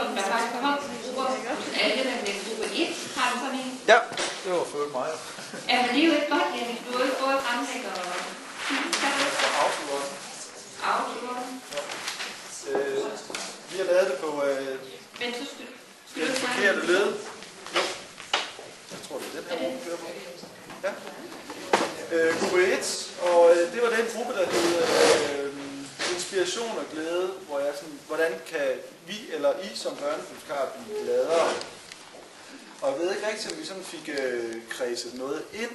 som der faktisk kommer grupper hos alle, der bliver gruppe 1. Har du sådan en? Ja, det var fået mig. Ja, men det er jo ikke godt, at du ikke både fremlægger og afslører. Vi har lavet det på Men så skal den forkerte led. Jo. Jeg tror, det er den her gruppe, vi kører på. Ja. Gruppe 1, og det var den gruppe, der hed inspiration og glæde, hvor jeg sådan, hvordan kan vi eller I som børnebibliotekar blive gladere? Og jeg ved ikke rigtigt, om vi sådan fik kredset noget ind,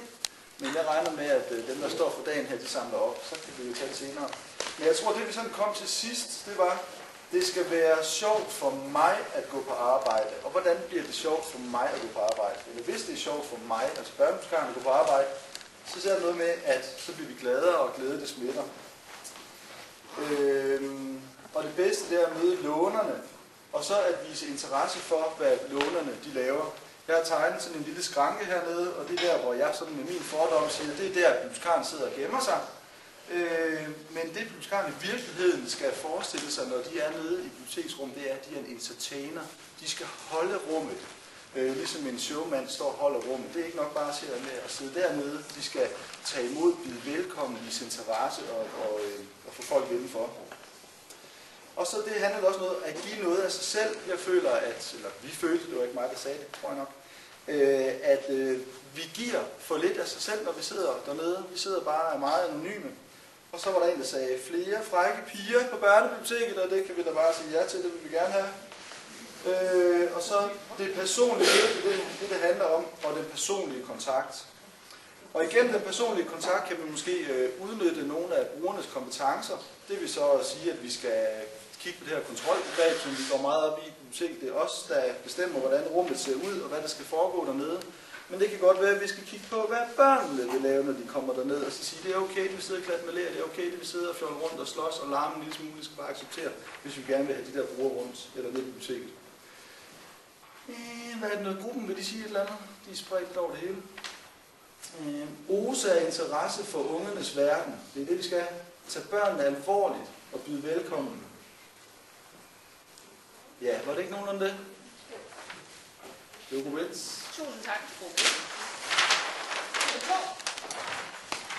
men jeg regner med, at dem, der står for dagen her, de samler op, så kan vi jo tage det senere. Men jeg tror, det vi sådan kom til sidst, det var, det skal være sjovt for mig at gå på arbejde. Og hvordan bliver det sjovt for mig at gå på arbejde? Eller hvis det er sjovt for mig, altså børnebibliotekaren at gå på arbejde, så ser jeg noget med, at så bliver vi gladere, og glæde det smitter. Og det bedste, det er at møde lånerne, og så at vise interesse for, hvad lånerne de laver. Jeg har tegnet sådan en lille skranke hernede, og det er der, hvor jeg sådan med min fordom siger, det er der, bibliotekaren sidder og gemmer sig. Men det, bibliotekaren i virkeligheden skal forestille sig, når de er nede i biblioteksrummet, det er, at de er en entertainer. De skal holde rummet. Ligesom en showman står og holder rummet. Det er ikke nok bare at sidde med at sidde dernede. De skal tage imod, blive velkommen, vise interesse og få folk indenfor. Og så det handler også noget at give noget af sig selv. Jeg føler, eller vi følte, det var ikke mig, der sagde det, tror jeg nok, at vi giver for lidt af sig selv, når vi sidder dernede. Vi sidder bare meget anonyme. Og så var der en, der sagde, flere frække piger på børnebiblioteket, og det kan vi da bare sige ja til, det vil vi gerne have. Og så det personlige, det handler om, og den personlige kontakt. Og igennem den personlige kontakt kan vi måske udnytte nogle af brugernes kompetencer. Det vil så sige, at vi skal kigge på det her kontrolbegreb, som vi går meget op i biblioteket. Det er os, der bestemmer, hvordan rummet ser ud, og hvad der skal foregå dernede. Men det kan godt være, at vi skal kigge på, hvad børnene vil lave, når de kommer derned, og så sige, det er okay, det vi sidder og klatmelere, det er okay, det vi sidder og fjoller rundt og slås og larme en lille smule, det skal bare acceptere, hvis vi gerne vil have de der brugere rundt, eller ned i biblioteket. Hvad er det noget? Gruppen, vil de sige et eller andet? De er spredt over det hele. Ose af interesse for ungernes verden. Det er det, vi skal have. Tage børnene alvorligt og byde velkommen. Ja, var det ikke nogen om det? Det var gruppe 1. Tusind tak til gruppe 1.